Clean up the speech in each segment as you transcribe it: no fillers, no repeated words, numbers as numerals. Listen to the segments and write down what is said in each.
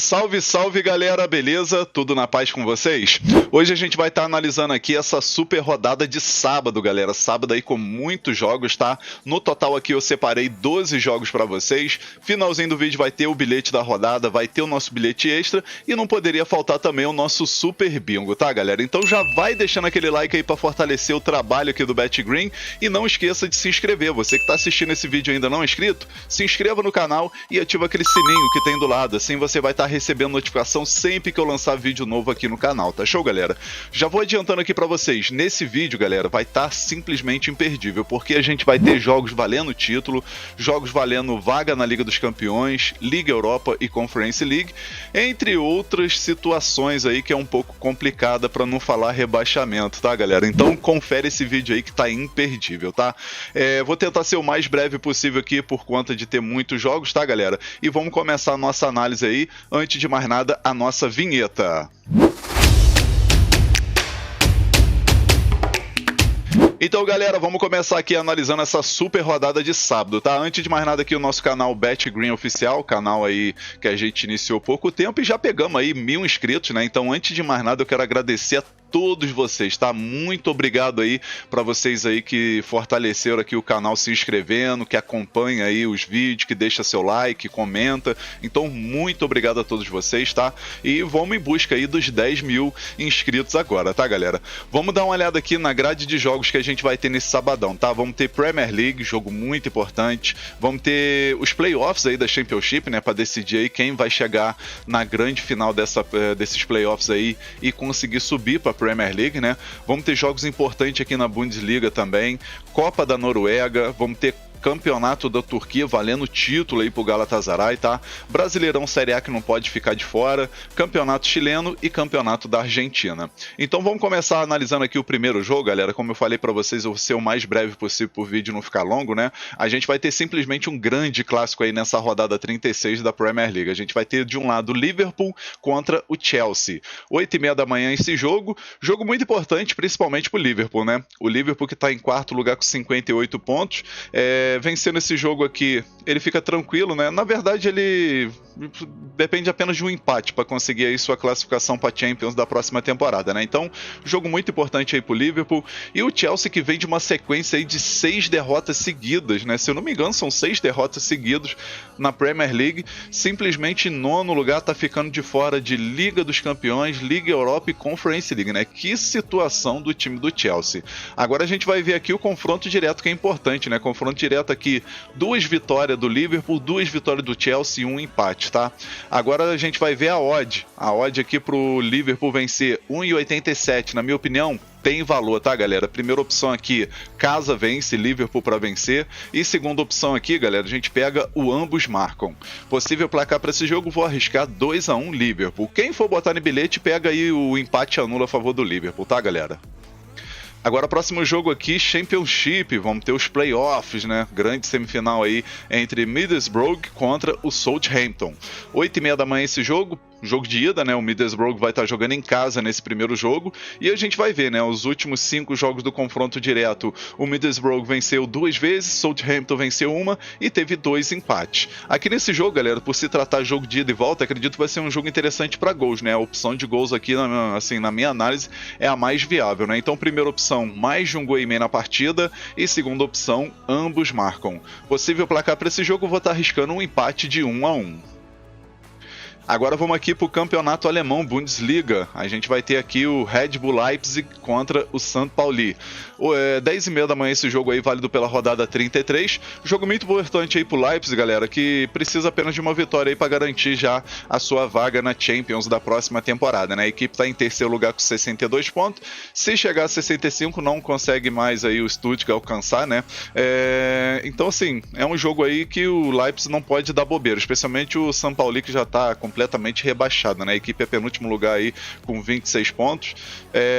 Salve, salve galera, beleza? Tudo na paz com vocês? Hoje a gente vai estar analisando aqui essa super rodada de sábado, galera. Sábado aí com muitos jogos, tá? No total aqui eu separei 12 jogos pra vocês. Finalzinho do vídeo vai ter o bilhete da rodada, vai ter o nosso bilhete extra e não poderia faltar também o nosso super bingo, tá, galera? Então já vai deixando aquele like aí pra fortalecer o trabalho aqui do BetGreen e não esqueça de se inscrever. Você que tá assistindo esse vídeo e ainda não é inscrito, se inscreva no canal e ativa aquele sininho que tem do lado, assim você vai estar recebendo notificação sempre que eu lançar vídeo novo aqui no canal, tá show, galera? Já vou adiantando aqui pra vocês, nesse vídeo, galera, vai estar simplesmente imperdível, porque a gente vai ter jogos valendo título, jogos valendo vaga na Liga dos Campeões, Liga Europa e Conference League, entre outras situações aí que é um pouco complicada pra não falar rebaixamento, tá, galera? Então confere esse vídeo aí que tá imperdível, tá? Vou tentar ser o mais breve possível aqui por conta de ter muitos jogos, tá, galera? E vamos começar a nossa análise aí. Antes de mais nada, a nossa vinheta. Então, galera, vamos começar aqui analisando essa super rodada de sábado, tá? Antes de mais nada aqui o nosso canal BetGreen Oficial, canal aí que a gente iniciou há pouco tempo e já pegamos aí 1000 inscritos, né? Então, antes de mais nada, eu quero agradecer a todos vocês, tá? Muito obrigado aí para vocês aí que fortaleceram aqui o canal se inscrevendo, que acompanha aí os vídeos, que deixa seu like, comenta. Então, muito obrigado a todos vocês, tá? E vamos em busca aí dos 10 mil inscritos agora, tá, galera? Vamos dar uma olhada aqui na grade de jogos que a gente vai ter nesse sabadão, tá? Vamos ter Premier League, jogo muito importante. Vamos ter os playoffs aí da Championship, né? Para decidir aí quem vai chegar na grande final desses playoffs aí e conseguir subir para Premier League, né? Vamos ter jogos importantes aqui na Bundesliga também, Copa da Noruega, vamos ter Campeonato da Turquia valendo título aí pro Galatasaray, tá? Brasileirão Série A que não pode ficar de fora, Campeonato Chileno e Campeonato da Argentina. Então vamos começar analisando aqui o primeiro jogo, galera. Como eu falei pra vocês, eu vou ser o mais breve possível pro vídeo não ficar longo, né? A gente vai ter simplesmente um grande clássico aí nessa rodada 36 da Premier League. A gente vai ter de um lado o Liverpool contra o Chelsea. 8h30 da manhã esse jogo muito importante, principalmente pro Liverpool, né? O Liverpool que tá em quarto lugar com 58 pontos, vencendo esse jogo aqui, ele fica tranquilo, né? Na verdade, ele depende apenas de um empate para conseguir aí sua classificação para Champions da próxima temporada, né? Então, jogo muito importante aí pro Liverpool. E o Chelsea que vem de uma sequência aí de 6 derrotas seguidas, né? Se eu não me engano, são 6 derrotas seguidas na Premier League. Simplesmente em nono lugar, tá ficando de fora de Liga dos Campeões, Liga Europa e Conference League, né? Que situação do time do Chelsea. Agora a gente vai ver aqui o confronto direto que é importante, né? Confronto direto aqui, 2 vitórias do Liverpool, 2 vitórias do Chelsea e 1 empate, tá? Agora a gente vai ver a odd. A odd aqui pro Liverpool vencer 1,87, na minha opinião, tem valor, tá, galera? Primeira opção aqui, casa vence, Liverpool para vencer. E segunda opção aqui, galera, a gente pega o ambos marcam. Possível placar para esse jogo, vou arriscar 2-1 Liverpool. Quem for botar no bilhete, pega aí o empate anula a favor do Liverpool, tá, galera? Agora, próximo jogo aqui, Championship, vamos ter os playoffs, né? Grande semifinal aí entre Middlesbrough contra o Southampton. 8h30 da manhã esse jogo de ida, né? O Middlesbrough vai estar jogando em casa nesse primeiro jogo e a gente vai ver, né? Os últimos 5 jogos do confronto direto, o Middlesbrough venceu 2 vezes, Southampton venceu 1 e teve 2 empates. Aqui nesse jogo, galera, por se tratar jogo de ida e volta, acredito que vai ser um jogo interessante para gols, né? A opção de gols aqui, assim, na minha análise, é a mais viável, né? Então, primeira opção, mais de 1 gol e meio na partida e segunda opção, ambos marcam. Possível placar para esse jogo, vou estar arriscando um empate de 1-1. Agora vamos aqui para o campeonato alemão, Bundesliga. A gente vai ter aqui o Red Bull Leipzig contra o St. Pauli. 10h30 da manhã esse jogo aí, válido pela rodada 33. Jogo muito importante aí pro Leipzig, galera, que precisa apenas de uma vitória aí para garantir já a sua vaga na Champions da próxima temporada, né? A equipe está em terceiro lugar com 62 pontos. Se chegar a 65, não consegue mais aí o Stuttgart alcançar, né? Então, assim, é um jogo aí que o Leipzig não pode dar bobeira, especialmente o St. Pauli, que já está completamente rebaixado, né? A equipe é penúltimo lugar aí com 26 pontos.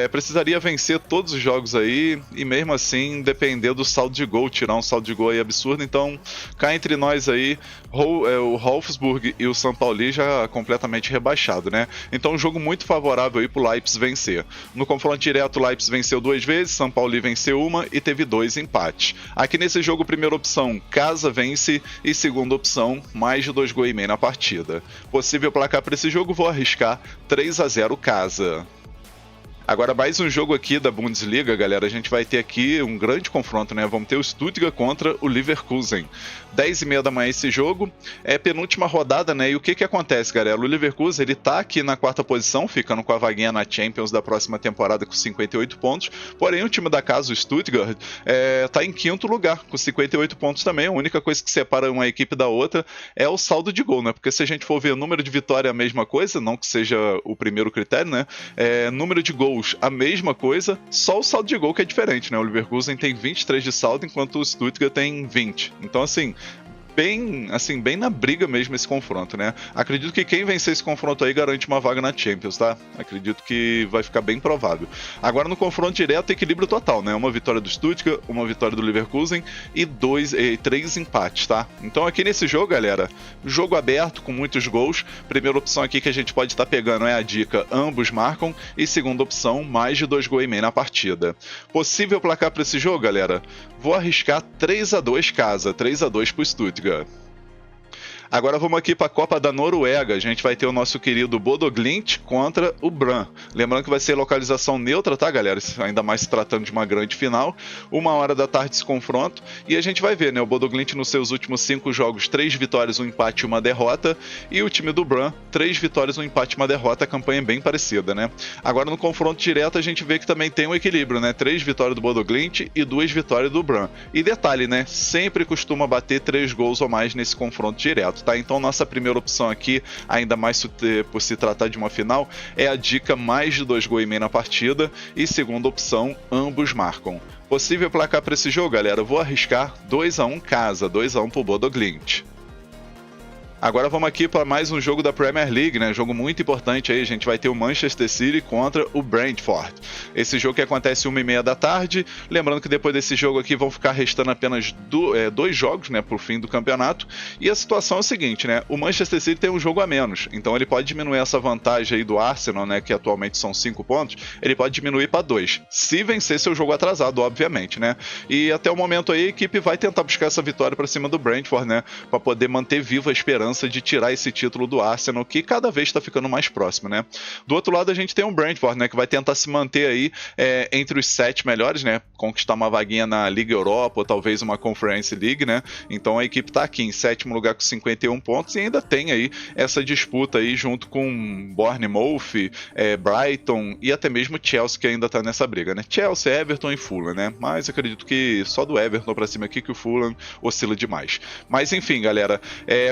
Precisaria vencer todos os jogos aí e mesmo assim depender do saldo de gol, tirar um saldo de gol aí absurdo. Então, cá entre nós aí, o Wolfsburg e o São Paulo já completamente rebaixado, né? Então, um jogo muito favorável aí pro Leipzig vencer. No confronto direto, o Leipzig venceu 2 vezes, São Paulo venceu 1 e teve 2 empates. Aqui nesse jogo, primeira opção, casa vence e segunda opção, mais de 2 gols e meio na partida. Possível Possível placar para esse jogo, vou arriscar 3-0 casa. Agora, mais um jogo aqui da Bundesliga, galera. A gente vai ter aqui um grande confronto, né? Vamos ter o Stuttgart contra o Leverkusen. 10h30 da manhã esse jogo. É penúltima rodada, né? E o que acontece, galera? O Leverkusen, ele tá aqui na 4ª posição, ficando com a vaguinha na Champions da próxima temporada com 58 pontos. Porém, o time da casa, o Stuttgart, tá em 5º lugar, com 58 pontos também. A única coisa que separa uma equipe da outra é o saldo de gol, né? Porque se a gente for ver o número de vitória, é a mesma coisa, não que seja o primeiro critério, né? Número de gols, a mesma coisa, só o saldo de gol que é diferente, né? O Leverkusen tem 23 de saldo, enquanto o Stuttgart tem 20. Então, assim, bem na briga mesmo esse confronto, né? Acredito que quem vencer esse confronto aí garante uma vaga na Champions, tá? Acredito que vai ficar bem provável. Agora no confronto direto, equilíbrio total, né? Uma vitória do Stuttgart, uma vitória do Leverkusen e 3 empates, tá? Então aqui nesse jogo, galera, jogo aberto com muitos gols. Primeira opção aqui que a gente pode estar pegando é a dica ambos marcam e segunda opção, mais de 2 gols e meio na partida. Possível placar para esse jogo, galera? Vou arriscar 3-2 casa, 3-2 pro Stuttgart. Agora vamos aqui para a Copa da Noruega. A gente vai ter o nosso querido Bodo Glimt contra o Brann. Lembrando que vai ser localização neutra, tá, galera? Ainda mais se tratando de uma grande final. 1h da tarde esse confronto. E a gente vai ver, né? O Bodo Glimt nos seus últimos 5 jogos, 3 vitórias, 1 empate e 1 derrota. E o time do Brann, 3 vitórias, 1 empate e 1 derrota. A campanha é bem parecida, né? Agora no confronto direto a gente vê que também tem um equilíbrio, né? 3 vitórias do Bodo Glimt e 2 vitórias do Brann. E detalhe, né? Sempre costuma bater 3 gols ou mais nesse confronto direto. Tá? Então nossa primeira opção aqui, ainda mais por se tratar de uma final, é a dica mais de 2 gols e meio na partida e segunda opção, ambos marcam. Possível placar para esse jogo, galera? Vou arriscar 2-1 casa, 2-1 pro Bodo Glimt. Agora vamos aqui para mais um jogo da Premier League, né? Jogo muito importante aí, a gente vai ter o Manchester City contra o Brentford. Esse jogo que acontece 1h30 da tarde, lembrando que depois desse jogo aqui vão ficar restando apenas 2 jogos, né, pro fim do campeonato, e a situação é o seguinte, né? O Manchester City tem um jogo a menos, então ele pode diminuir essa vantagem aí do Arsenal, né, que atualmente são 5 pontos, ele pode diminuir para 2, se vencer seu jogo atrasado, obviamente, né? E até o momento aí a equipe vai tentar buscar essa vitória para cima do Brentford, né, para poder manter viva a esperança de tirar esse título do Arsenal, que cada vez está ficando mais próximo, né? Do outro lado a gente tem o Brentford, né, que vai tentar se manter aí entre os 7 melhores, né, conquistar uma vaguinha na Liga Europa ou talvez uma Conference League, né? Então a equipe está aqui em 7º lugar com 51 pontos e ainda tem aí essa disputa aí junto com Bournemouth, Brighton e até mesmo Chelsea, que ainda está nessa briga, né? Chelsea, Everton e Fulham, né? Mas acredito que só do Everton para cima aqui que o Fulham oscila demais. Mas enfim, galera,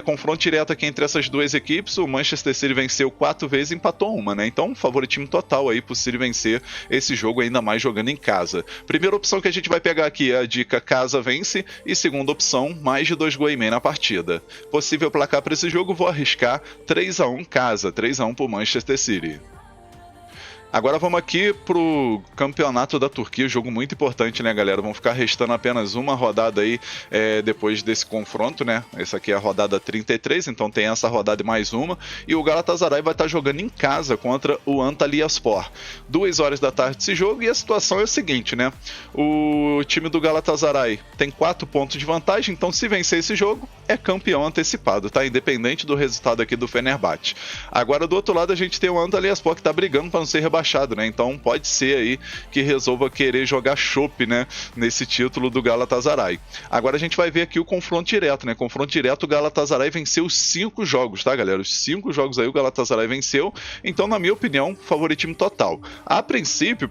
confronto direto aqui entre essas duas equipes, o Manchester City venceu 4 vezes e empatou 1, né? Então, favoritismo total aí pro City vencer esse jogo, ainda mais jogando em casa. Primeira opção que a gente vai pegar aqui é a dica casa vence e segunda opção, mais de 2 gols e meio na partida. Possível placar para esse jogo, vou arriscar 3-1 casa, 3-1 pro Manchester City. Agora vamos aqui pro campeonato da Turquia, jogo muito importante, né, galera? Vão ficar restando apenas uma rodada aí depois desse confronto, né? Essa aqui é a rodada 33, então tem essa rodada e mais uma. E o Galatasaray vai estar jogando em casa contra o Antalyaspor. 2h da tarde esse jogo e a situação é a seguinte, né? O time do Galatasaray tem 4 pontos de vantagem, então se vencer esse jogo, é campeão antecipado, tá? Independente do resultado aqui do Fenerbahçe. Agora do outro lado a gente tem o Antalyaspor que tá brigando para não ser rebaixado, né? Então pode ser aí que resolva querer jogar chope, né, nesse título do Galatasaray. Agora a gente vai ver aqui o confronto direto, né? Confronto direto, o Galatasaray venceu os 5 jogos, tá, galera? Os 5 jogos aí o Galatasaray venceu, então na minha opinião, favoritismo total. A princípio,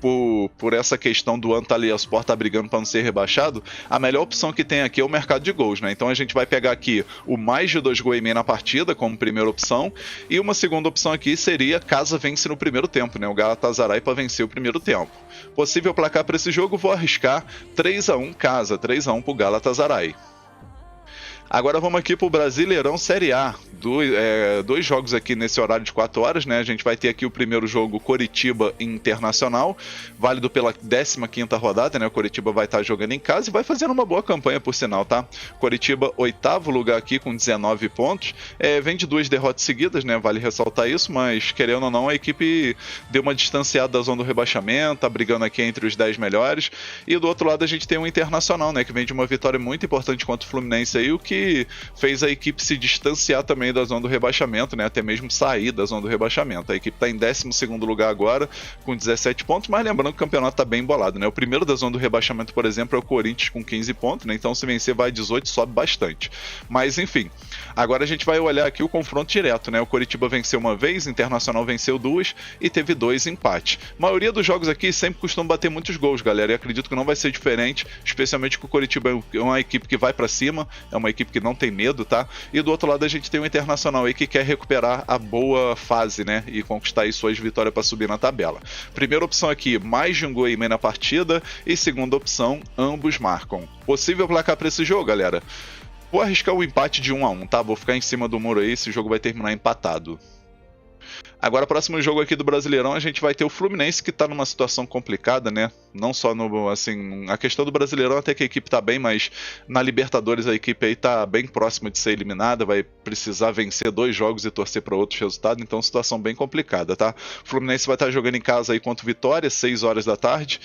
por essa questão do Antalyaspor tá brigando para não ser rebaixado, a melhor opção que tem aqui é o mercado de gols, né? Então a gente vai pegar aqui o mais de 2 gols e meio na partida como primeira opção, e uma segunda opção aqui seria casa vence no primeiro tempo, né? O Galatasaray para vencer o primeiro tempo. Possível placar para esse jogo, vou arriscar 3-1 casa, 3-1 pro Galatasaray. Agora vamos aqui para o Brasileirão Série A. 2 jogos aqui nesse horário de 4 horas, né? A gente vai ter aqui o primeiro jogo Coritiba Internacional, válido pela 15ª rodada, né? O Coritiba vai estar jogando em casa e vai fazendo uma boa campanha, por sinal, tá? Coritiba, 8º lugar aqui com 19 pontos. Vem de 2 derrotas seguidas, né? Vale ressaltar isso, mas querendo ou não, a equipe deu uma distanciada da zona do rebaixamento, tá brigando aqui entre os 10 melhores. E do outro lado a gente tem o Internacional, né? Que vem de uma vitória muito importante contra o Fluminense aí, o que que fez a equipe se distanciar também da zona do rebaixamento, né? Até mesmo sair da zona do rebaixamento. A equipe está em 12º lugar agora, com 17 pontos, mas lembrando que o campeonato está bem embolado, né? O primeiro da zona do rebaixamento, por exemplo, é o Corinthians com 15 pontos, né? Então se vencer vai a 18, sobe bastante. Mas enfim, agora a gente vai olhar aqui o confronto direto, né? O Coritiba venceu uma vez, o Internacional venceu duas e teve 2 empates. A maioria dos jogos aqui sempre costumam bater muitos gols, galera, e acredito que não vai ser diferente, especialmente que o Coritiba é uma equipe que vai pra cima, é uma equipe que não tem medo, tá? E do outro lado a gente tem o Internacional aí que quer recuperar a boa fase, né? E conquistar aí suas vitórias para subir na tabela. Primeira opção aqui, mais de um gol e meio na partida, e segunda opção, ambos marcam. Possível placar para esse jogo, galera? Vou arriscar o empate de 1-1, tá? Vou ficar em cima do muro aí, esse jogo vai terminar empatado. Agora, próximo jogo aqui do Brasileirão, a gente vai ter o Fluminense, que tá numa situação complicada, né? Não só no, assim, a questão do Brasileirão até que a equipe tá bem, mas na Libertadores a equipe aí tá bem próxima de ser eliminada, vai precisar vencer 2 jogos e torcer para outros resultados, então situação bem complicada, tá? O Fluminense vai estar jogando em casa aí contra o Vitória, 6 horas da tarde.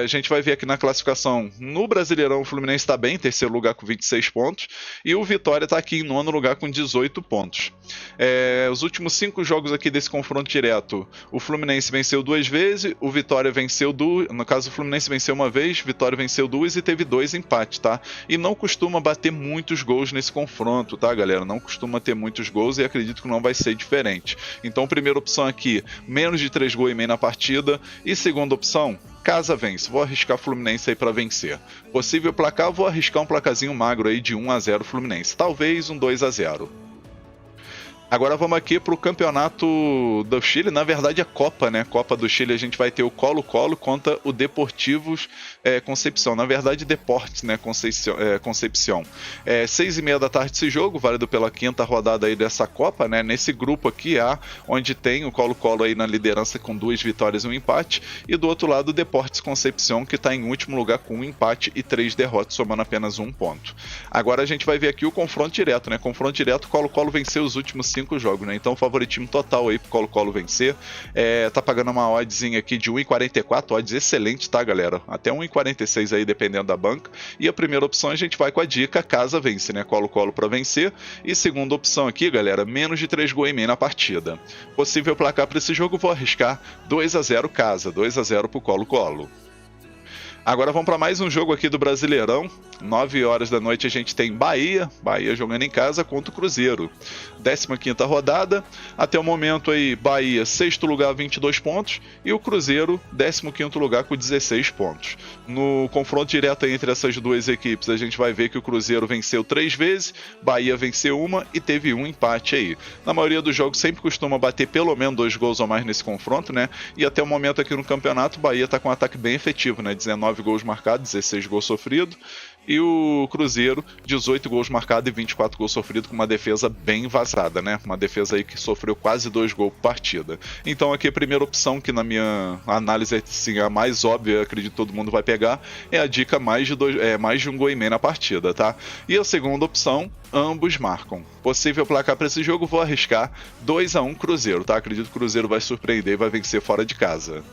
A gente vai ver aqui na classificação, no Brasileirão o Fluminense tá bem, em terceiro lugar com 26 pontos, e o Vitória tá aqui em 9º lugar com 18 pontos. Os últimos 5 jogos aqui desse confronto direto, o Fluminense venceu 2 vezes, o Vitória venceu 2, no caso o Fluminense venceu 1 vez, Vitória venceu 2 e teve 2 empates, tá? E não costuma bater muitos gols nesse confronto, tá, galera? Não costuma ter muitos gols e acredito que não vai ser diferente. Então, primeira opção aqui, menos de 3 gols e meio na partida, e segunda opção, casa vence, vou arriscar Fluminense aí para vencer. Possível placar, vou arriscar um placazinho magro aí de 1-0 Fluminense, talvez um 2-0. Agora vamos aqui para o campeonato do Chile, na verdade a Copa, né? Copa do Chile, a gente vai ter o Colo-Colo contra o Deportivos Concepción, na verdade Deportes, né? Concepción. 6h30 da tarde esse jogo, válido pela 5ª rodada aí dessa Copa, né? Nesse grupo aqui onde tem o Colo-Colo aí na liderança com 2 vitórias e 1 empate, e do outro lado o Deportes Concepción, que está em último lugar com 1 empate e 3 derrotas, somando apenas 1 ponto. Agora a gente vai ver aqui o confronto direto, né? Confronto direto, o Colo-Colo venceu os últimos 5 jogos, né? Então favoritismo total aí pro Colo-Colo vencer. Tá pagando uma oddzinha aqui de 1,44, odds excelente, tá, galera? Até 1,46 aí, dependendo da banca. E a primeira opção a gente vai com a dica casa vence, né? Colo-Colo para vencer. E segunda opção aqui, galera, menos de 3 gols e meio na partida. Possível placar para esse jogo, vou arriscar 2-0 casa, 2-0 pro Colo-Colo. Agora vamos para mais um jogo aqui do Brasileirão. 9 horas da noite a gente tem Bahia jogando em casa contra o Cruzeiro. 15ª rodada, até o momento aí Bahia 6º lugar 22 pontos e o Cruzeiro 15º lugar com 16 pontos. No confronto direto entre essas duas equipes a gente vai ver que o Cruzeiro venceu 3 vezes, Bahia venceu 1 e teve 1 empate aí. Na maioria dos jogos sempre costuma bater pelo menos 2 gols ou mais nesse confronto, né? E até o momento aqui no campeonato o Bahia está com um ataque bem efetivo, né? 19 gols marcados, 16 gols sofridos. E o Cruzeiro, 18 gols marcados e 24 gols sofridos, com uma defesa bem vazada, né? Uma defesa aí que sofreu quase 2 gols por partida. Então aqui a primeira opção, que na minha análise é assim, a mais óbvia, acredito que todo mundo vai pegar, é a dica mais de 1 gol e meio na partida, tá? E a segunda opção, ambos marcam. Possível placar para esse jogo, vou arriscar 2-1 Cruzeiro, tá? Acredito que o Cruzeiro vai surpreender e vai vencer fora de casa.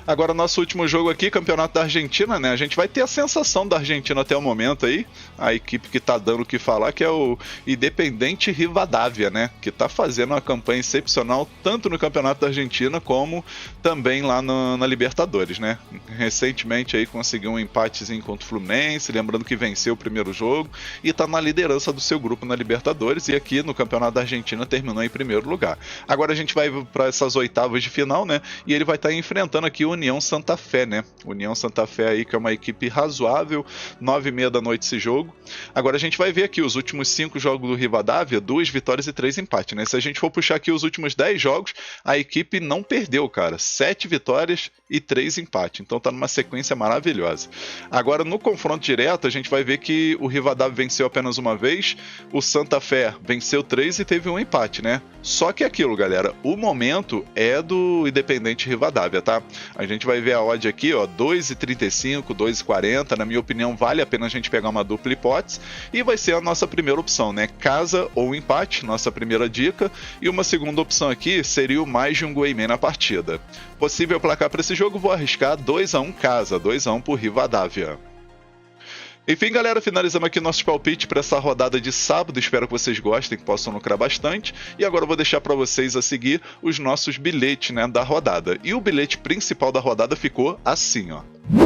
Agora, nosso último jogo aqui, Campeonato da Argentina, né? A gente vai ter a sensação da Argentina até o momento aí, a equipe que tá dando o que falar, que é o Independiente Rivadavia, né? Que tá fazendo uma campanha excepcional, tanto no Campeonato da Argentina, como também lá na Libertadores, né? Recentemente aí conseguiu um empatezinho contra o Fluminense, lembrando que venceu o primeiro jogo, e tá na liderança do seu grupo na Libertadores, e aqui no Campeonato da Argentina terminou em primeiro lugar. Agora a gente vai para essas oitavas de final, né? E ele vai estar enfrentando aqui o União Santa Fé, né? União Santa Fé aí, que é uma equipe razoável, 9h30 da noite esse jogo. Agora a gente vai ver aqui os últimos 5 jogos do Rivadavia, 2 vitórias e 3 empates, né? Se a gente for puxar aqui os últimos 10 jogos, a equipe não perdeu, cara. 7 vitórias e 3 empates. Então tá numa sequência maravilhosa. Agora no confronto direto, a gente vai ver que o Rivadavia venceu apenas uma vez, o Santa Fé venceu 3 e teve um empate, né? Só que aquilo, galera, o momento é do Independente Rivadavia, tá? A gente vai ver a odd aqui, ó, 2,35, 2,40. Na minha opinião, vale a pena a gente pegar uma dupla hipótese. E vai ser a nossa primeira opção, né? Casa ou empate, nossa primeira dica. E uma segunda opção aqui seria o mais de 1 gol e meio na partida. Possível placar para esse jogo, vou arriscar 2-1 casa, 2-1 por Rivadavia. Enfim, galera, finalizamos aqui nossos palpites para essa rodada de sábado. Espero que vocês gostem, que possam lucrar bastante. E agora eu vou deixar para vocês a seguir os nossos bilhetes, né, da rodada. E o bilhete principal da rodada ficou assim, ó.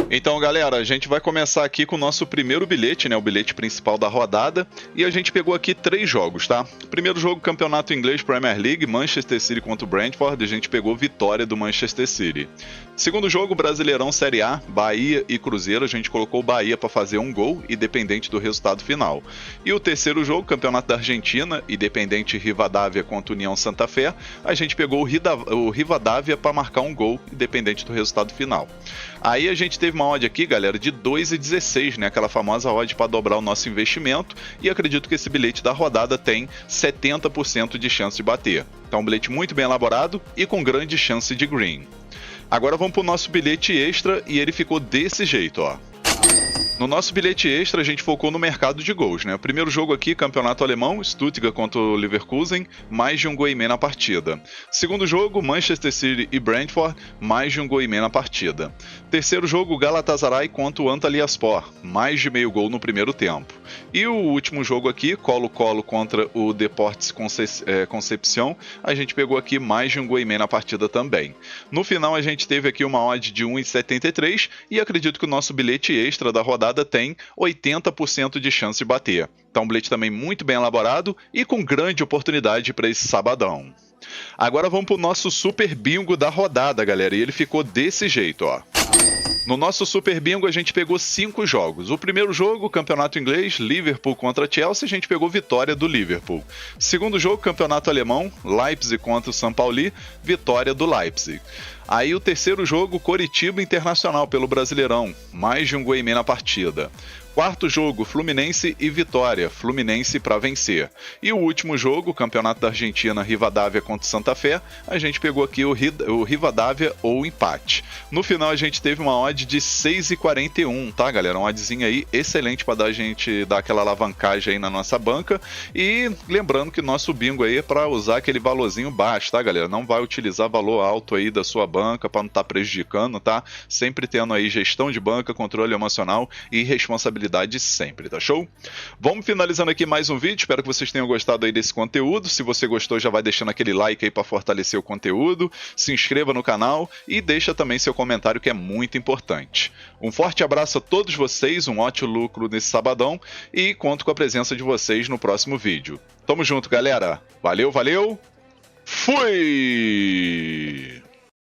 Então, galera, a gente vai começar aqui com o nosso primeiro bilhete, né, o bilhete principal da rodada, e a gente pegou aqui 3 jogos, tá? Primeiro jogo, Campeonato Inglês Premier League, Manchester City contra o Brentford, a gente pegou vitória do Manchester City. Segundo jogo, Brasileirão Série A, Bahia e Cruzeiro, a gente colocou o Bahia para fazer um gol, independente do resultado final. E o terceiro jogo, Campeonato da Argentina, Independente Rivadavia contra União Santa Fé, a gente pegou o Rivadavia para marcar um gol, independente do resultado final. Aí a gente teve uma odd aqui, galera, de 2,16, né? Aquela famosa odd para dobrar o nosso investimento. E acredito que esse bilhete da rodada tem 70% de chance de bater. Então, um bilhete muito bem elaborado e com grande chance de green. Agora vamos para o nosso bilhete extra e ele ficou desse jeito, ó. No nosso bilhete extra, a gente focou no mercado de gols, né? O primeiro jogo aqui, campeonato alemão, Stuttgart contra o Leverkusen, mais de um gol e meio na partida. Segundo jogo, Manchester City e Brentford, mais de um gol e meio na partida. Terceiro jogo, Galatasaray contra o Antalyaspor, mais de meio gol no primeiro tempo. E o último jogo aqui, Colo-Colo contra o Deportes Concepción, a gente pegou aqui mais de um gol e meio na partida também. No final, a gente teve aqui uma odd de 1,73 e acredito que o nosso bilhete extra da rodada tem 80% de chance de bater. Então, um bilhete também muito bem elaborado e com grande oportunidade para esse sabadão. Agora vamos para o nosso super bingo da rodada, galera, e ele ficou desse jeito, ó. No nosso Super Bingo, a gente pegou 5 jogos. O primeiro jogo, Campeonato Inglês, Liverpool contra Chelsea, a gente pegou vitória do Liverpool. Segundo jogo, Campeonato Alemão, Leipzig contra o São Paulo, vitória do Leipzig. Aí o terceiro jogo, Coritiba Internacional pelo Brasileirão, mais de um gol e meio na partida. Quarto jogo, Fluminense e Vitória, Fluminense para vencer. E o último jogo, Campeonato da Argentina, Rivadavia contra Santa Fé, a gente pegou aqui o Rivadavia ou empate. No final a gente teve uma odd de 6,41, tá, galera? Uma oddzinha aí excelente para a gente dar aquela alavancagem aí na nossa banca. E lembrando que nosso bingo aí é para usar aquele valorzinho baixo, tá, galera? Não vai utilizar valor alto aí da sua banca para não estar prejudicando, tá? Sempre tendo aí gestão de banca, controle emocional e responsabilidade sempre, tá show? Vamos finalizando aqui mais um vídeo, espero que vocês tenham gostado aí desse conteúdo. Se você gostou, já vai deixando aquele like aí para fortalecer o conteúdo, se inscreva no canal e deixa também seu comentário, que é muito importante. Um forte abraço a todos vocês, um ótimo lucro nesse sabadão e conto com a presença de vocês no próximo vídeo. Tamo junto, galera. Valeu, valeu. Fui!